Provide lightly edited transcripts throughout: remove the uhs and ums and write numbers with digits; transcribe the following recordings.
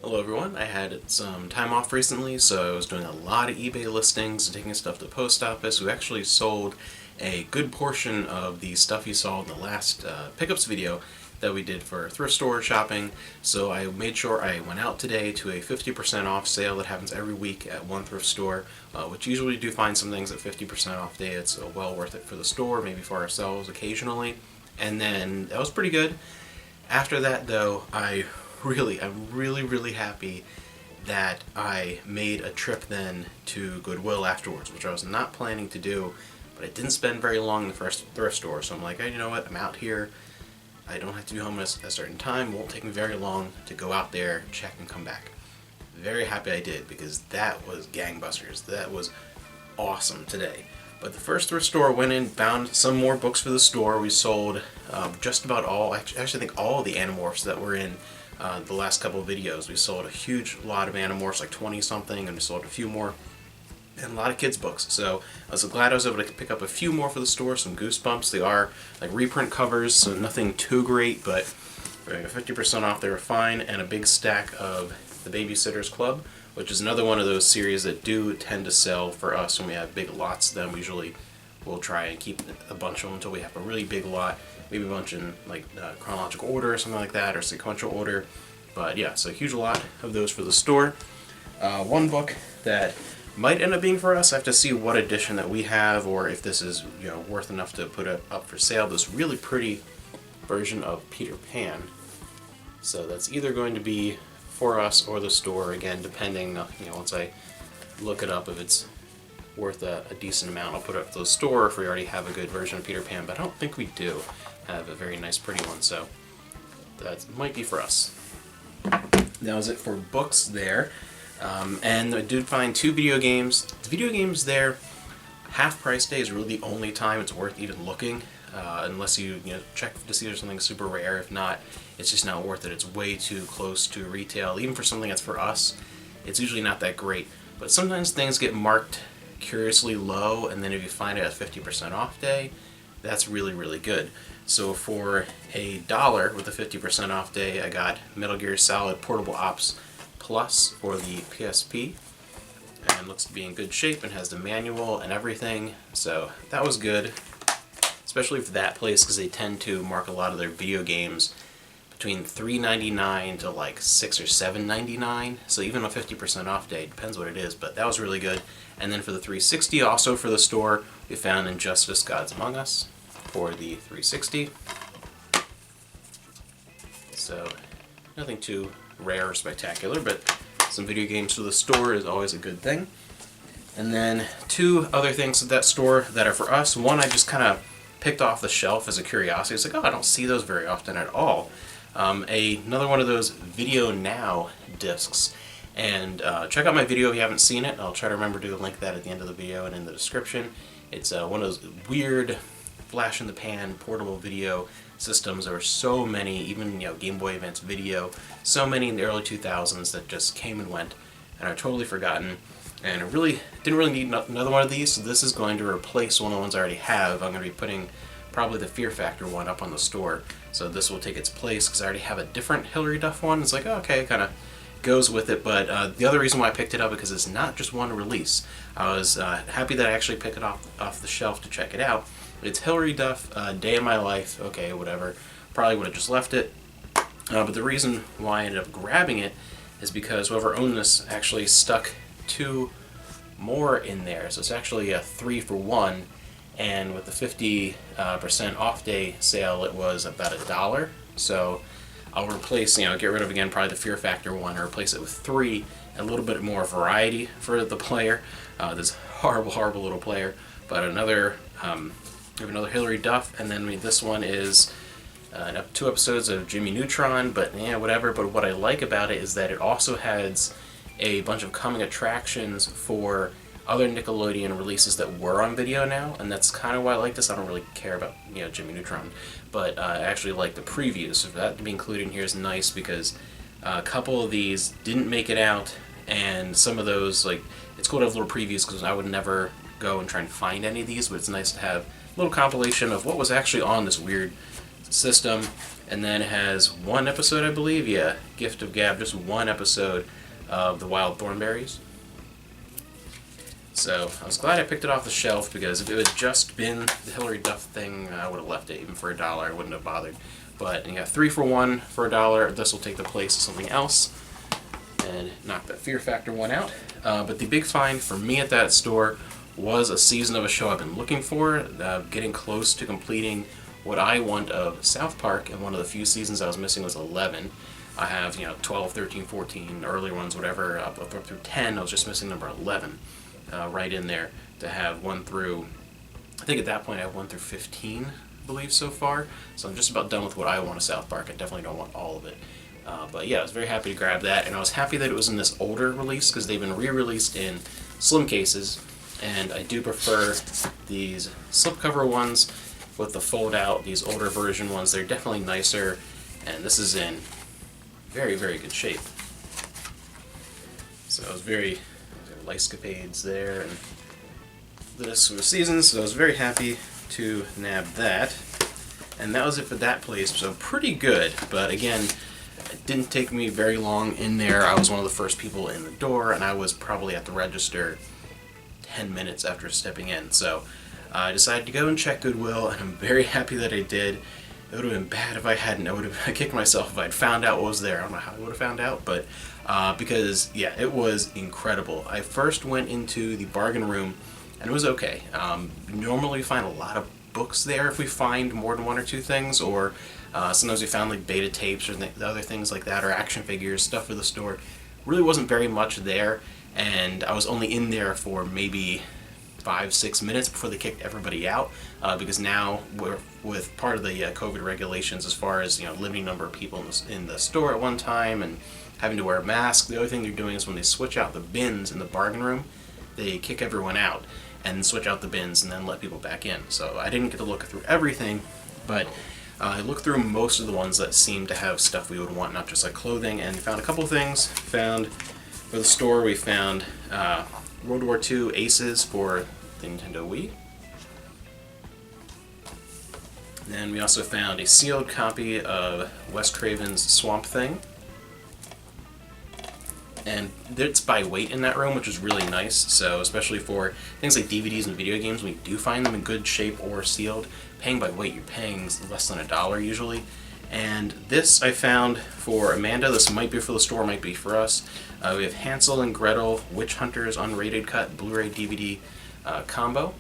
Hello everyone, I had some time off recently, so I was doing a lot of eBay listings and taking stuff to the post office. We actually sold a good portion of the stuff you saw in the last pickups video that we did for thrift store shopping, so I made sure I went out today to a 50% off sale that happens every week at one thrift store, which usually do find some things at 50% off day. It's well worth it for the store, maybe for ourselves occasionally, and then that was pretty good. After that though, I'm really happy that I made a trip then to Goodwill afterwards, which I was not planning to do, but I didn't spend very long in the first thrift store, so I'm like, hey, you know what, I'm out here, I don't have to be home at a certain time, it won't take me very long to go out there, check, and come back. Very happy I did, because that was gangbusters. That was awesome today. But the first thrift store went in, found some more books for the store. We sold just about all, actually I think all of the Animorphs that were in the last couple of videos. We sold a huge lot of Animorphs, like 20 something, and we sold a few more, and a lot of kids books. So I was glad I was able to pick up a few more for the store, some Goosebumps. They are like reprint covers, so nothing too great, but for 50% off they were fine, and a big stack of The Babysitter's Club, which is another one of those series that do tend to sell for us when we have big lots of them. Usually we'll try and keep a bunch of them until we have a really big lot, maybe a bunch in like chronological order or something like that, or sequential order. But yeah, so a huge lot of those for the store. One book that might end up being for us, I have to see what edition that we have, or if this is worth enough to put it up for sale. This really pretty version of Peter Pan. So that's either going to be for us or the store, again, depending, once I look it up, if it's worth a decent amount, I'll put it up to the store if we already have a good version of Peter Pan, but I don't think we do have a very nice pretty one, so that might be for us. That was it for books there, and I did find 2 video games. The video games there, half price day is really the only time it's worth even looking, unless you check to see if there's something super rare. If not, it's just not worth it. It's way too close to retail. Even for something that's for us, it's usually not that great. But sometimes things get marked curiously low, and then if you find it at 50% off day, that's really good. So for $1 with a 50% off day, I got Metal Gear Solid Portable Ops Plus for the PSP, and looks to be in good shape and has the manual and everything, so that was good, especially for that place, because they tend to mark a lot of their video games between $3.99 to like $6 or $7.99, so even a 50% off day, depends what it is, but that was really good. And then for the 360, also for the store, we found Injustice: Gods Among Us for the 360. So nothing too rare or spectacular, but some video games for the store is always a good thing. And then 2 other things at that store that are for us. One I just kind of picked off the shelf as a curiosity. It's like, oh, I don't see those very often at all. Another one of those Video Now discs. And check out my video if you haven't seen it. I'll try to remember to link that at the end of the video and in the description. It's one of those weird flash-in-the-pan portable video systems. There were so many, even Game Boy Advance video, so many in the early 2000s that just came and went and are totally forgotten. And I didn't really need another one of these, so this is going to replace one of the ones I already have. I'm going to be putting probably the Fear Factor one up on the store, so this will take its place because I already have a different Hilary Duff one. It's like, oh, okay, kind of goes with it, but the other reason why I picked it up is because it's not just one release. I was happy that I actually picked it off the shelf to check it out. It's Hilary Duff, Day in My Life. Okay, whatever. Probably would have just left it, but the reason why I ended up grabbing it is because whoever owned this actually stuck 2 more in there, so it's actually a 3 for 1, and with the 50% off day sale it was about $1. So I'll replace, get rid of again probably the Fear Factor one, and replace it with 3, a little bit more variety for the player. This horrible little player, but another we have another Hilary Duff, and then this one is 2 episodes of Jimmy Neutron, but whatever. But what I like about it is that it also has a bunch of coming attractions for other Nickelodeon releases that were on Video Now, and that's kind of why I like this. I don't really care about Jimmy Neutron, but I actually like the previews, so that to be included in here is nice, because a couple of these didn't make it out, and some of those, like, it's cool to have little previews because I would never go and try and find any of these, but it's nice to have a little compilation of what was actually on this weird system, and then it has one episode, I believe, yeah, Gift of Gab, just one episode of The Wild Thornberrys. So I was glad I picked it off the shelf, because if it had just been the Hilary Duff thing, I would have left it even for $1. I wouldn't have bothered. But you got 3 for $1 for $1. This will take the place of something else and knock that Fear Factor one out. But the big find for me at that store was a season of a show I've been looking for, getting close to completing what I want of South Park, and one of the few seasons I was missing was 11. I have, 12, 13, 14, earlier ones, whatever, up through 10. I was just missing number 11 right in there to have 1 through, I think at that point I have 1 through 15, I believe, so far. So I'm just about done with what I want of South Park. I definitely don't want all of it. But yeah, I was very happy to grab that, and I was happy that it was in this older release, because they've been re-released in slim cases, and I do prefer these slipcover ones with the fold-out, these older version ones. They're definitely nicer, and this is in very, very good shape. So I was very, Lyscapades there, and this for the season, so I was very happy to nab that. And that was it for that place, so pretty good, but again, it didn't take me very long in there. I was one of the first people in the door, and I was probably at the register 10 minutes after stepping in. So I decided to go and check Goodwill, and I'm very happy that I did. It would have been bad if I hadn't. I would have kicked myself if I'd found out what was there. I don't know how I would have found out, but because, yeah, it was incredible. I first went into the bargain room, and it was okay. Normally we find a lot of books there if we find more than 1 or 2 things, or sometimes we found like beta tapes or other things like that, or action figures, stuff for the store. Really wasn't very much there, and I was only in there for maybe 5-6 minutes before they kicked everybody out, because now we're with part of the COVID regulations as far as limiting number of people in the store at one time and having to wear a mask. The other thing they're doing is when they switch out the bins in the bargain room, they kick everyone out and switch out the bins and then let people back in. So I didn't get to look through everything, but I looked through most of the ones that seemed to have stuff we would want, not just like clothing, and found a couple of things. Found for the store, we found World War II aces for the Nintendo Wii. Then we also found a sealed copy of Wes Craven's Swamp Thing. And it's by weight in that room, which is really nice. So especially for things like DVDs and video games, when you do find them in good shape or sealed, paying by weight, you're paying less than $1 usually. And this I found for Amanda. This might be for the store, might be for us. We have Hansel and Gretel Witch Hunters Unrated Cut Blu-ray DVD combo,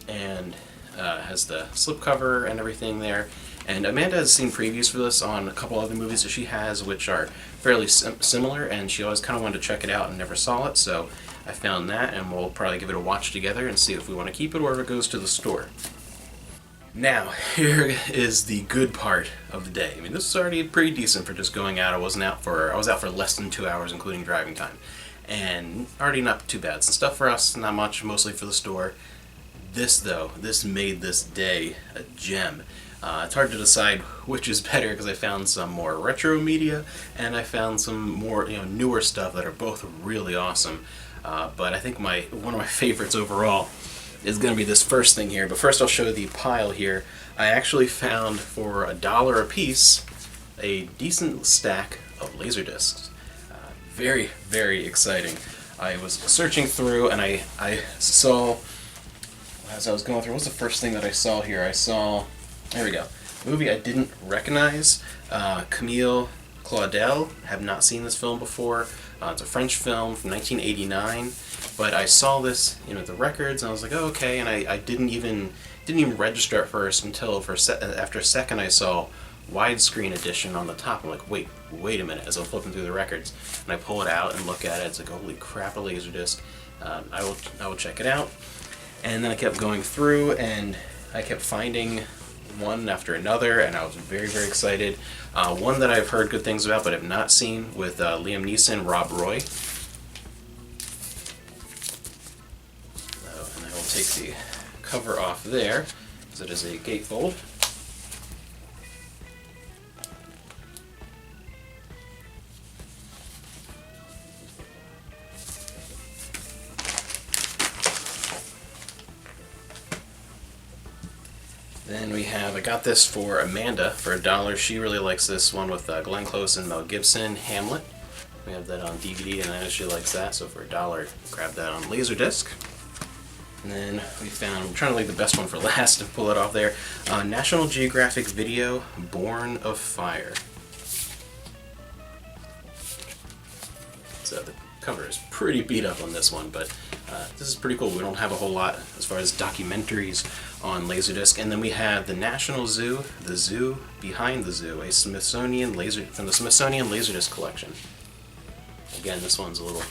and has the slipcover and everything there. And Amanda has seen previews for this on a couple other movies that she has, which are fairly similar, and she always kind of wanted to check it out and never saw it, so I found that, and we'll probably give it a watch together and see if we want to keep it or if it goes to the store. Now, here is the good part of the day. I mean, this is already pretty decent for just going out. I was out for less than 2 hours, including driving time, and already not too bad. Some stuff for us, not much, mostly for the store. This, though, this made this day a gem. It's hard to decide which is better, because I found some more retro media and I found some more newer stuff that are both really awesome. But I think one of my favorites overall is going to be this first thing here. But first I'll show the pile here. I actually found for $1 a piece a decent stack of LaserDiscs. Very, very exciting. I was searching through and I saw, as I was going through, what's the first thing that I saw here? There we go. A movie I didn't recognize, Camille Claudel. Have not seen this film before. It's a French film from 1989, but I saw this, the records, and I was like, oh, okay, and I didn't even register at first until after a second I saw widescreen edition on the top. I'm like, wait a minute, as I'm flipping through the records, and I pull it out and look at it. It's like, holy crap, a LaserDisc. I will check it out. And then I kept going through, and I kept finding one after another, and I was very, very excited. One that I've heard good things about but have not seen, with Liam Neeson, Rob Roy. And I will take the cover off there, because it is a gatefold. Then then I got this for Amanda for $1. She really likes this one with Glenn Close and Mel Gibson, Hamlet. We have that on DVD, and I know she likes that, so for $1, grab that on LaserDisc. And then we found, I'm trying to leave the best one for last to pull it off there, National Geographic video, Born of Fire. So the cover is pretty beat up on this one, but this is pretty cool. We don't have a whole lot as far as documentaries on LaserDisc. And then we have the National Zoo, the Zoo Behind the Zoo, from the Smithsonian LaserDisc collection. Again, this one's a little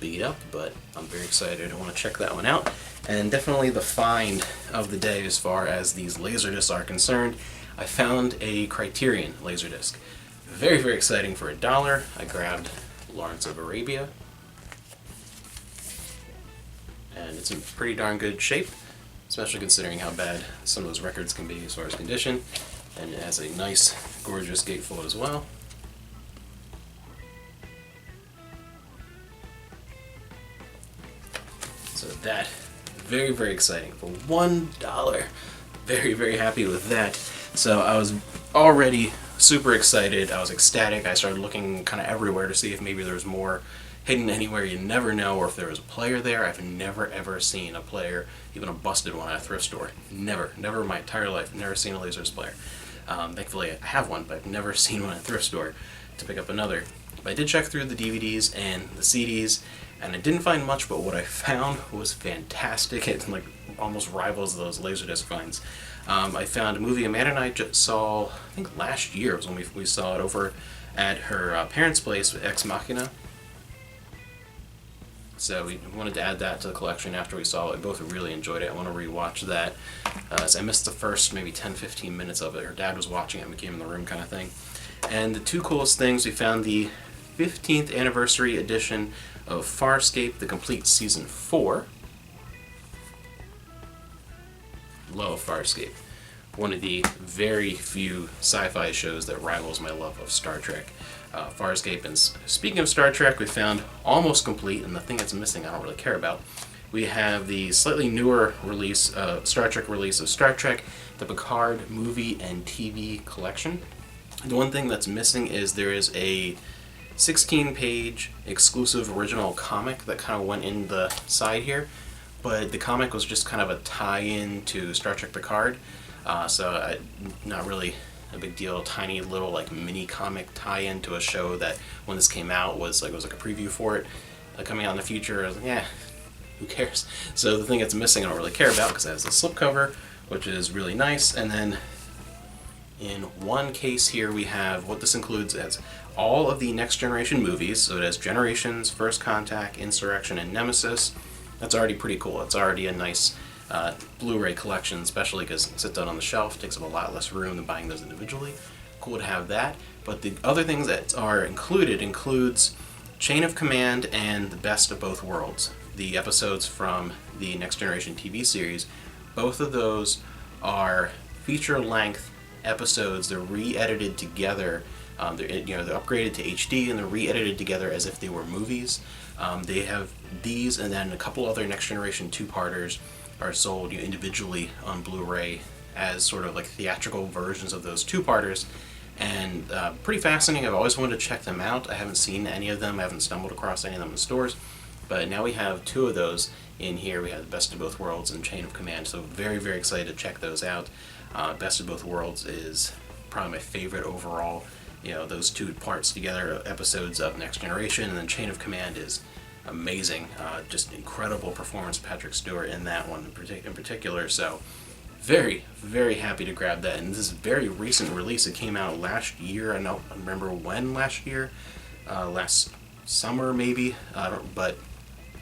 beat up, but I'm very excited. I want to check that one out. And definitely the find of the day as far as these LaserDiscs are concerned. I found a Criterion LaserDisc. Very, very exciting for $1. I grabbed Lawrence of Arabia. And it's in pretty darn good shape, especially considering how bad some of those records can be as far as condition. And it has a nice, gorgeous gatefold as well. So that, very, very exciting for $1. Very, very happy with that. So I was already super excited. I was ecstatic. I started looking kind of everywhere to see if maybe there was more hidden anywhere. You never know, or if there was a player there. I've never ever seen a player, even a busted one at a thrift store. Never in my entire life, never seen a LaserDisc player. Thankfully I have one, but I've never seen one at a thrift store to pick up another. But I did check through the DVDs and the CDs, and I didn't find much, but what I found was fantastic. It like almost rivals those LaserDisc finds. I found a movie Amanda and I just saw, I think last year was when we saw it over at her parents' place with Ex Machina. So we wanted to add that to the collection after we saw it. We both really enjoyed it. I want to rewatch that. So I missed the first maybe 10-15 minutes of it. Her dad was watching it and we came in the room kind of thing. And the two coolest things, we found the 15th anniversary edition of Farscape, the complete season 4. Love Farscape. One of the very few sci-fi shows that rivals my love of Star Trek. Farscape, and speaking of Star Trek, we found almost complete, and the thing that's missing I don't really care about. We have the slightly newer release, Star Trek release of Star Trek, the Picard movie and TV collection. The one thing that's missing is there is a 16-page exclusive original comic that kind of went in the side here, but the comic was just kind of a tie-in to Star Trek Picard, so not really a big deal. Tiny little like mini comic tie-in to a show that when this came out was like a preview for it coming out in the future. I was like, yeah, who cares? So the thing that's missing I don't really care about because it has the slipcover, which is really nice. And then in one case here we have what this includes as all of the Next Generation movies. So it has Generations, First Contact, Insurrection, and Nemesis. That's already pretty cool. It's already a nice Blu-ray collection, especially because it sits out on the shelf, takes up a lot less room than buying those individually. Cool to have that. But the other things that are includes Chain of Command and The Best of Both Worlds, the episodes from the Next Generation TV series. Both of those are feature-length episodes. They're re-edited together. They're upgraded to HD and they're re-edited together as if they were movies. They have these, and then a couple other Next Generation two-parters are sold individually on Blu-ray as sort of like theatrical versions of those two-parters, and pretty fascinating. I've always wanted to check them out. I haven't seen any of them. I haven't stumbled across any of them in stores, but now we have two of those in here. We have The Best of Both Worlds and Chain of Command, so very, very excited to check those out. Best of Both Worlds is probably my favorite overall. Those two parts together, episodes of Next Generation, and then Chain of Command is amazing. Just incredible performance of Patrick Stewart in that one in particular. So very, very happy to grab that. And this is a very recent release. It came out last year. I don't remember when last year. Last summer maybe. But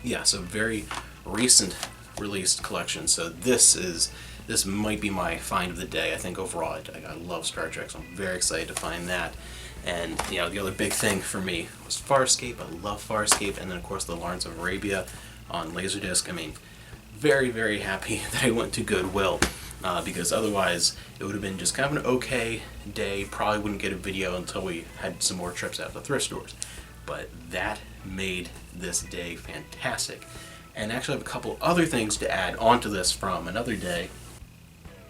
yeah, so very recent released collection. So this might be my find of the day. I think overall I love Star Trek, so I'm very excited to find that. And the other big thing for me was Farscape. I love Farscape, and then of course the Lawrence of Arabia on LaserDisc. I mean, very, very happy that I went to Goodwill, because otherwise it would have been just kind of an okay day. Probably wouldn't get a video until we had some more trips out to thrift stores. But that made this day fantastic. And actually I have a couple other things to add onto this from another day.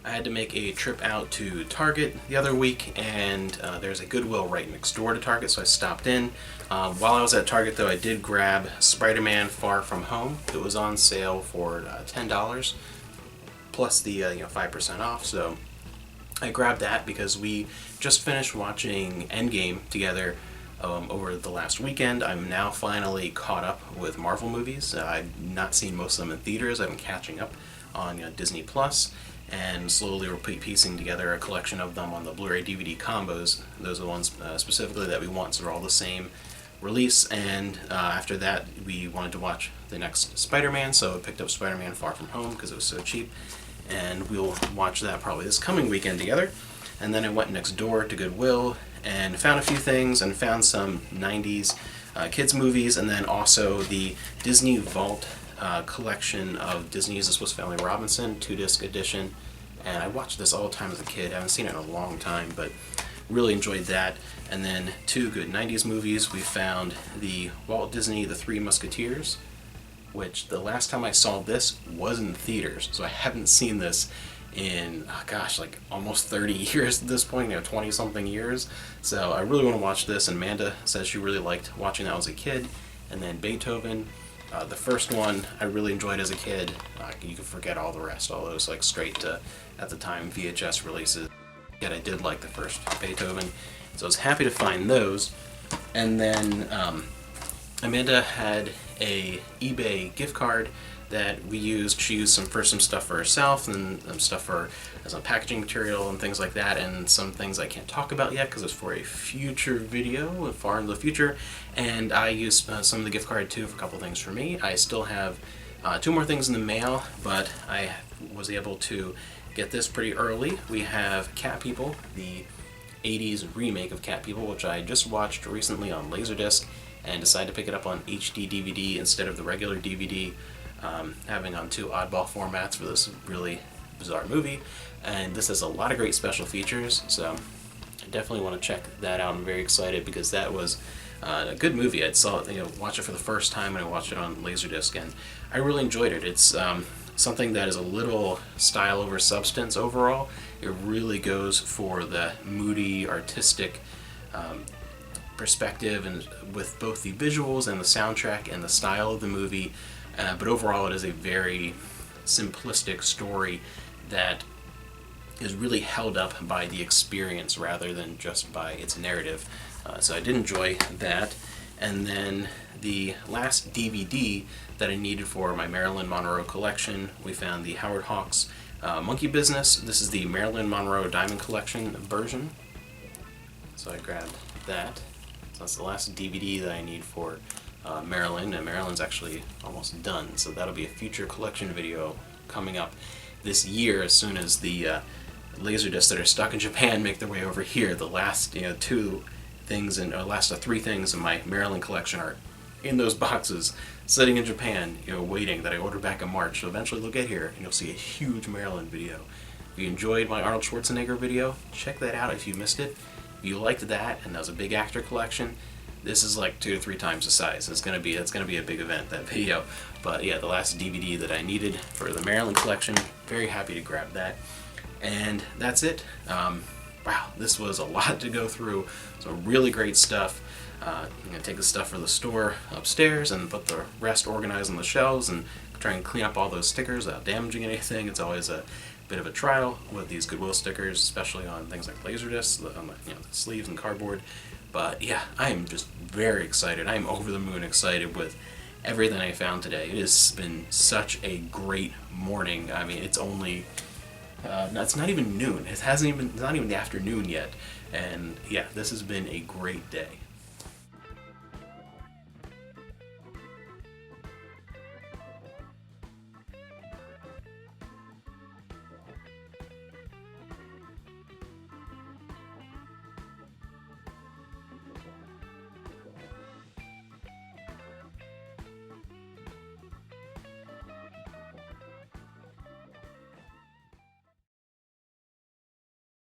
I had to make a trip out to Target the other week, and there's a Goodwill right next door to Target, so I stopped in. While I was at Target, though, I did grab Spider-Man Far From Home. It was on sale for $10, plus the 5% off, so I grabbed that because we just finished watching Endgame together over the last weekend. I'm now finally caught up with Marvel movies. I've not seen most of them in theaters. I've been catching up on Disney Plus, and slowly we're piecing together a collection of them on the Blu-ray DVD combos. Those are the ones specifically that we want, so they're all the same release. And after that, we wanted to watch the next Spider-Man, so I picked up Spider-Man Far From Home because it was so cheap, and we'll watch that probably this coming weekend together. And then I went next door to Goodwill and found a few things, and found some 90s kids movies, and then also the Disney Vault collection of Disney's This Was Family Robinson 2-disc edition. And I watched this all the time as a kid. I haven't seen it in a long time, but really enjoyed that. And then 2 good 90s movies. We found the Walt Disney The Three Musketeers, which the last time I saw this was in theaters, so I haven't seen this in, like almost 30 years at this point, 20 something years. So I really want to watch this, and Amanda says she really liked watching that as a kid. And then Beethoven, the first one I really enjoyed as a kid. You can forget all the rest, all those like straight to, at the time, VHS releases. Yet I did like the first Beethoven, so I was happy to find those. And then Amanda had a eBay gift card that we used. She used some stuff for herself, and some stuff for some packaging material and things like that, and some things I can't talk about yet because it's for a future video, far into the future. And I used some of the gift card too for a couple things for me. I still have 2 more things in the mail, but I was able to get this pretty early. We have Cat People, the 80s remake of Cat People, which I just watched recently on LaserDiscs, and decided to pick it up on HD DVD instead of the regular DVD, having on 2 oddball formats for this really bizarre movie. And this has a lot of great special features, so I definitely want to check that out. I'm very excited because that was a good movie. I saw it, watch it for the first time, and I watched it on LaserDisc, and I really enjoyed it. It's something that is a little style over substance overall. It really goes for the moody, artistic perspective, and with both the visuals and the soundtrack and the style of the movie. But overall, it is a very simplistic story that is really held up by the experience rather than just by its narrative. So I did enjoy that. And then the last DVD that I needed for my Marilyn Monroe collection, we found the Howard Hawks Monkey Business. This is the Marilyn Monroe Diamond Collection version. So I grabbed that. So that's the last DVD that I need for Marilyn, and Marilyn's actually almost done, so that'll be a future collection video coming up this year as soon as the LaserDiscs that are stuck in Japan make their way over here. The last 2 things, and last 3 things in my Marilyn collection are in those boxes sitting in Japan, waiting, that I ordered back in March. So eventually they'll get here, and you'll see a huge Marilyn video. If you enjoyed my Arnold Schwarzenegger video, check that out if you missed it. If you liked that, and that was a big actor collection, this is like 2 to 3 times the size. It's gonna be a big event, that video. But yeah, the last DVD that I needed for the Maryland collection, very happy to grab that. And that's it. Wow, this was a lot to go through. So really great stuff. I'm gonna take the stuff for the store upstairs and put the rest organized on the shelves, and try and clean up all those stickers without damaging anything. It's always a bit of a trial with these Goodwill stickers, especially on things like LaserDiscs, on the sleeves and cardboard. But yeah, I am just very excited. I am over the moon excited with everything I found today. It has been such a great morning. I mean, it's only, it's not even noon. It's not even the afternoon yet. And yeah, this has been a great day.